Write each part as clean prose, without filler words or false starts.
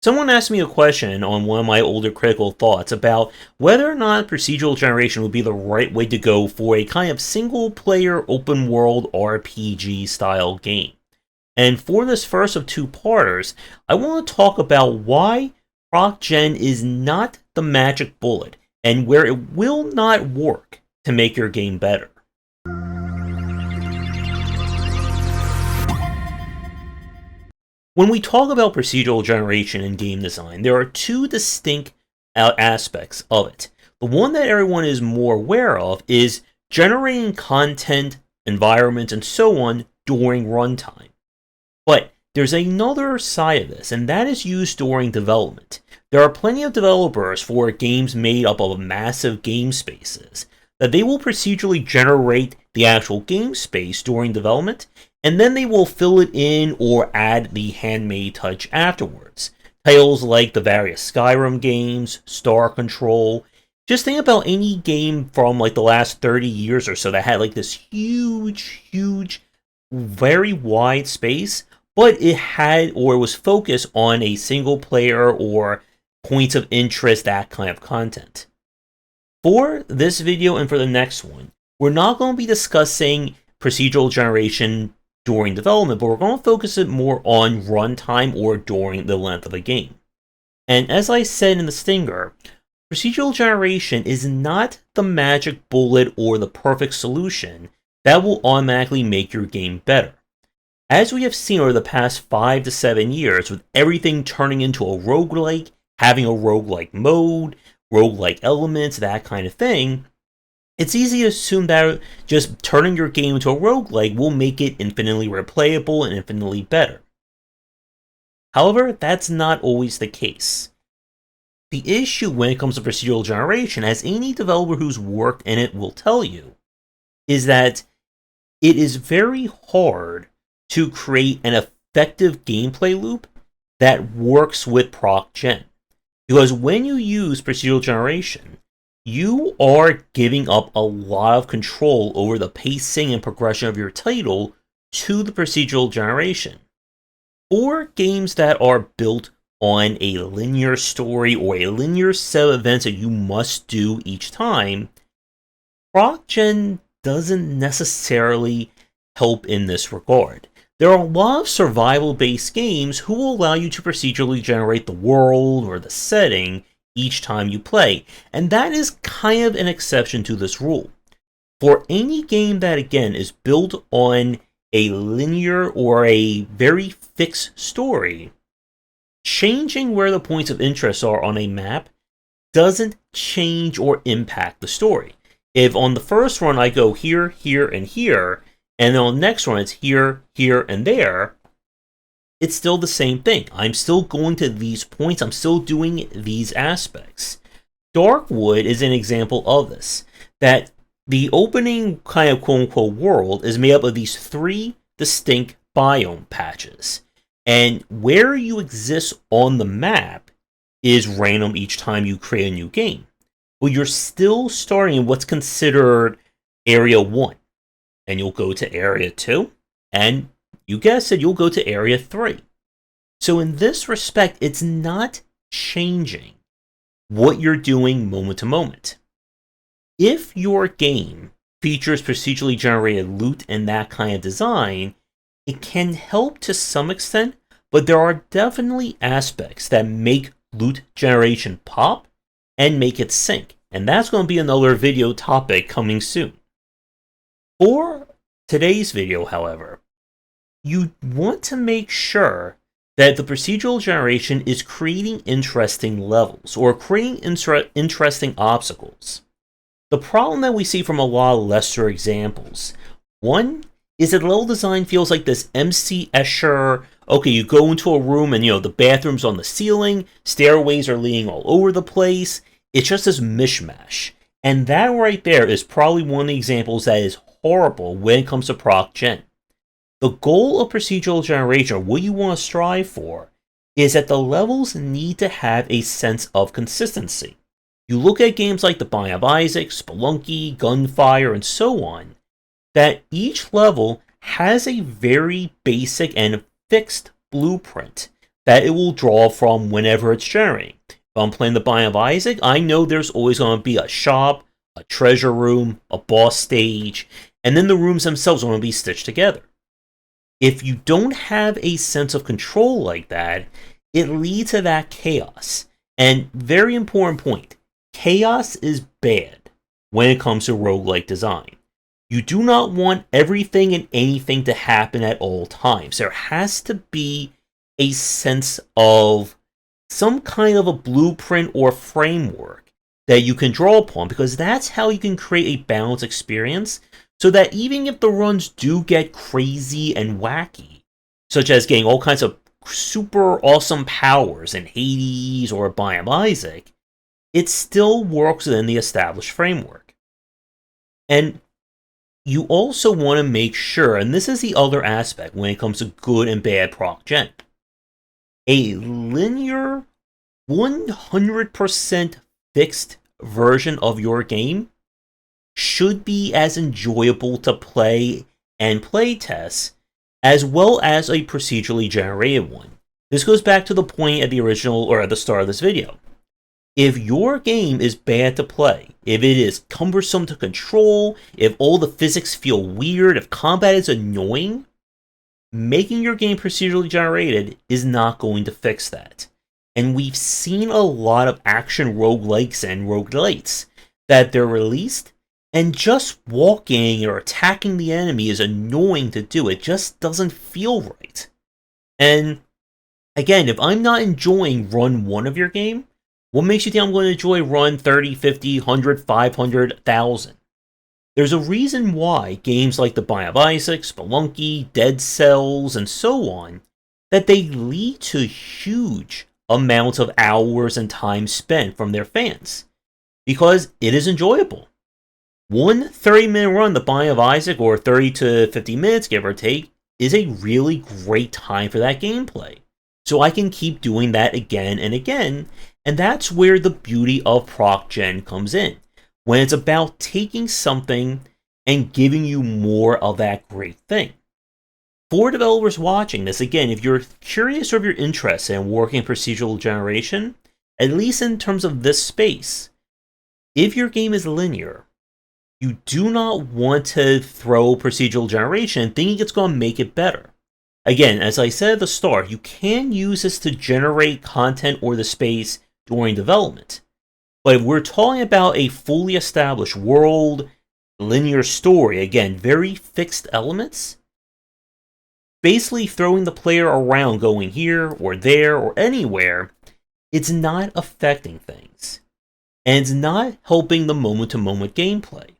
Someone asked me a question on one of my older critical thoughts about whether or not procedural generation would be the right way to go for a kind of single-player open-world RPG style game. And for this first of two parters, I want to talk about why Procgen is not the magic bullet and where it will not work to make your game better. When we talk about procedural generation in game design, there are two distinct aspects of it. The one that everyone is more aware of is generating content, environments, and so on during runtime. But there's another side of this, and that is used during development. There are plenty of developers for games made up of massive game spaces that they will procedurally generate the actual game space during development, and then they will fill it in or add the handmade touch afterwards. Titles like the various Skyrim games, Star Control. Just think about any game from like the last 30 years or so that had like this huge, very wide space, but it had or it was focused on a single player or points of interest, that kind of content. For this video and for the next one, we're not going to be discussing procedural generation during development, but we're going to focus it more on runtime or during the length of a game. And as I said in the stinger, procedural generation is not the magic bullet or the perfect solution that will automatically make your game better. As we have seen over the past 5 to 7 years, with everything turning into a roguelike, having a roguelike mode, roguelike elements, that kind of thing, it's easy to assume that just turning your game into a roguelike will make it infinitely replayable and infinitely better. However, that's not always the case. The issue when it comes to procedural generation, as any developer who's worked in it will tell you, is that it is very hard to create an effective gameplay loop that works with Procgen. Because when you use procedural generation, you are giving up a lot of control over the pacing and progression of your title to the procedural generation. For games that are built on a linear story or a linear set of events that you must do each time, Procgen doesn't necessarily help in this regard. There are a lot of survival-based games who will allow you to procedurally generate the world or the setting each time you play, and that is kind of an exception to this rule. For any game that, again, is built on a linear or a very fixed story, changing where the points of interest are on a map doesn't change or impact the story. If on the first run I go here, here, and here, and then on the next run it's here, here, and there, it's still the same thing. I'm still going to these points. I'm still doing these aspects. Darkwood is an example of this. That the opening kind of quote-unquote world is made up of these 3 distinct biome patches. And where you exist on the map is random each time you create a new game. But you're still starting in what's considered Area 1. And you'll go to Area 2, and you guessed it, you'll go to Area 3. So in this respect, it's not changing what you're doing moment to moment. If your game features procedurally generated loot and that kind of design, it can help to some extent, but there are definitely aspects that make loot generation pop and make it sync. And that's going to be another video topic coming soon. For today's video, however, you want to make sure that the procedural generation is creating interesting levels or creating interesting obstacles. The problem that we see from a lot of lesser examples, one is that level design feels like this MC Escher, okay, you go into a room and the bathroom's on the ceiling, stairways are leading all over the place, it's just this mishmash. And that right there is probably one of the examples that is horrible when it comes to Procgen. The goal of procedural generation, what you want to strive for, is that the levels need to have a sense of consistency. You look at games like The Binding of Isaac, Spelunky, Gunfire, and so on, that each level has a very basic and fixed blueprint that it will draw from whenever it's generating. If I'm playing the Bind of Isaac, I know there's always going to be a shop, a treasure room, a boss stage, and then the rooms themselves are going to be stitched together. If you don't have a sense of control like that, it leads to that chaos. And very important point, chaos is bad when it comes to roguelike design. You do not want everything and anything to happen at all times. There has to be a sense of some kind of a blueprint or framework that you can draw upon, because that's how you can create a balanced experience, so that even if the runs do get crazy and wacky, such as getting all kinds of super awesome powers in Hades or Bind of Isaac, it still works within the established framework. And you also want to make sure, and this is the other aspect when it comes to good and bad Procgen, a linear 100% fixed version of your game should be as enjoyable to play and playtest as well as a procedurally generated one. This goes back to the point at the original or at the start of this video. If your game is bad to play, if it is cumbersome to control, if all the physics feel weird, if combat is annoying, making your game procedurally generated is not going to fix that. And we've seen a lot of action roguelikes and roguelites that they're released, and just walking or attacking the enemy is annoying to do. It just doesn't feel right. And again, if I'm not enjoying run 1 of your game, what makes you think I'm going to enjoy run 30, 50, 100, 500, 1,000? There's a reason why games like the Bind of Isaac, Spelunky, Dead Cells, and so on, that they lead to huge amounts of hours and time spent from their fans. Because it is enjoyable. One 30-minute run, the Bind of Isaac, or 30 to 50 minutes, give or take, is a really great time for that gameplay. So I can keep doing that again and again, and that's where the beauty of Procgen comes in. When it's about taking something and giving you more of that great thing. For developers watching this, again, if you're curious or if you're interested in working in procedural generation, at least in terms of this space, if your game is linear, you do not want to throw procedural generation thinking it's going to make it better. Again, as I said at the start, you can use this to generate content or the space during development. But if we're talking about a fully established world, linear story, again, very fixed elements, basically throwing the player around going here or there or anywhere, it's not affecting things. And it's not helping the moment-to-moment gameplay.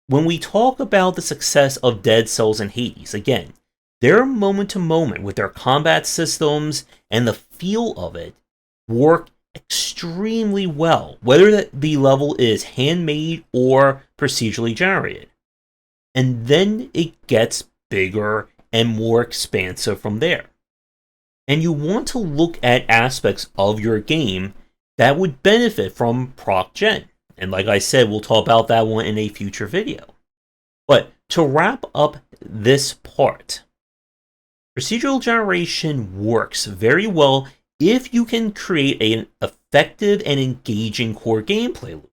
When we talk about the success of Dead Cells and Hades, again, their moment-to-moment with their combat systems and the feel of it work extremely well, whether the level is handmade or procedurally generated. And then it gets bigger and more expansive from there. And you want to look at aspects of your game that would benefit from Procgen. And like I said, we'll talk about that one in a future video. But to wrap up this part, procedural generation works very well if you can create an effective and engaging core gameplay loop.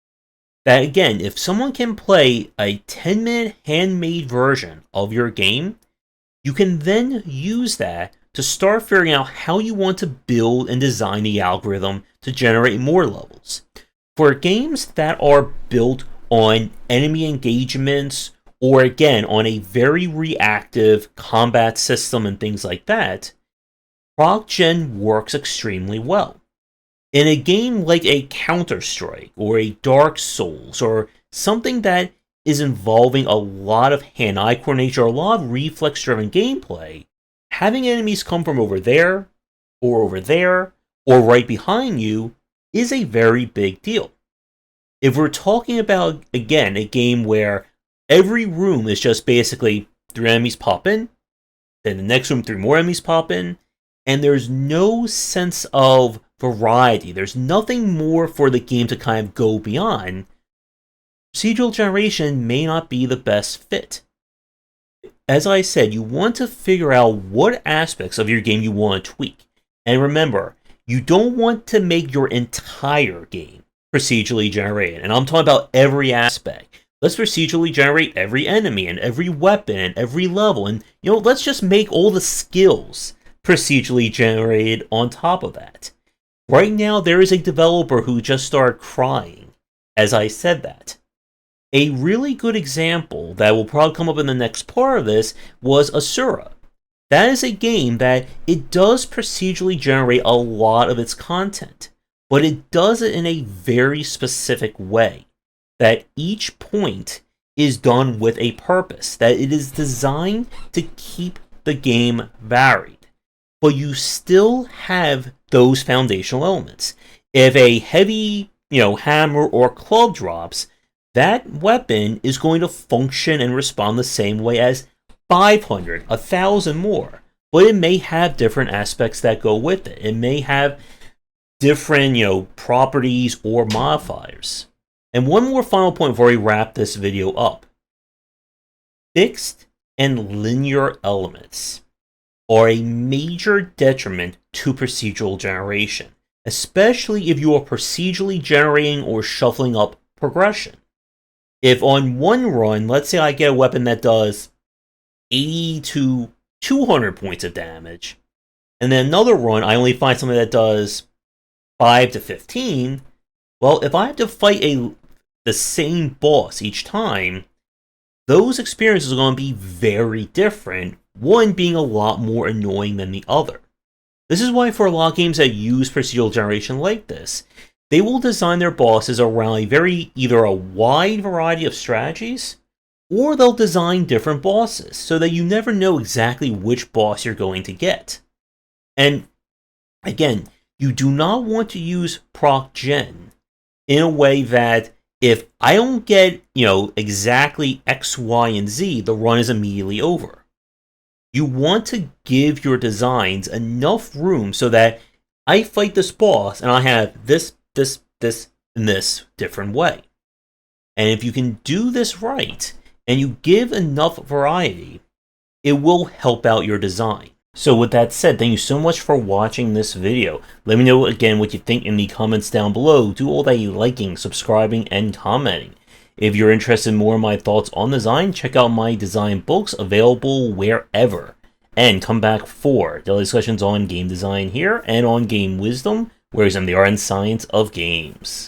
That again, if someone can play a 10-minute handmade version of your game, you can then use that to start figuring out how you want to build and design the algorithm to generate more levels. For games that are built on enemy engagements, or again, on a very reactive combat system and things like that, Procgen works extremely well. In a game like a Counter-Strike, or a Dark Souls, or something that is involving a lot of hand-eye coordination, or a lot of reflex-driven gameplay, having enemies come from over there, or right behind you, is a very big deal. If we're talking about, again, a game where every room is just basically 3 enemies pop in, then the next room 3 more enemies pop in, and there's no sense of variety, there's nothing more for the game to kind of go beyond, procedural generation may not be the best fit. As I said, you want to figure out what aspects of your game you want to tweak. And remember, you don't want to make your entire game procedurally generated. And I'm talking about every aspect. Let's procedurally generate every enemy and every weapon and every level. And, let's just make all the skills procedurally generated on top of that. Right now, there is a developer who just started crying as I said that. A really good example that will probably come up in the next part of this was Asura. That is a game that it does procedurally generate a lot of its content, but it does it in a very specific way. That each point is done with a purpose, that it is designed to keep the game varied, but you still have those foundational elements. If a heavy, hammer or club drops, that weapon is going to function and respond the same way as 500, 1,000 more. But it may have different aspects that go with it. It may have different, properties or modifiers. And one more final point before we wrap this video up. Fixed and linear elements are a major detriment to procedural generation, especially if you are procedurally generating or shuffling up progression. If on one run, let's say I get a weapon that does 80 to 200 points of damage, and then another run I only find something that does 5 to 15, well, if I have to fight the same boss each time, those experiences are going to be very different, one being a lot more annoying than the other. This is why for a lot of games that use procedural generation like this, they will design their bosses around either a wide variety of strategies, or they'll design different bosses so that you never know exactly which boss you're going to get. And again, you do not want to use procgen in a way that if I don't get, exactly X, Y, and Z, the run is immediately over. You want to give your designs enough room so that I fight this boss and I have this, and this different way. And if you can do this right, and you give enough variety, it will help out your design. So with that said, thank you so much for watching this video. Let me know again what you think in the comments down below. Do all that liking, subscribing, and commenting. If you're interested in more of my thoughts on design, check out my design books available wherever. And come back for daily discussions on game design here and on game wisdom, where I examine the art and science of games.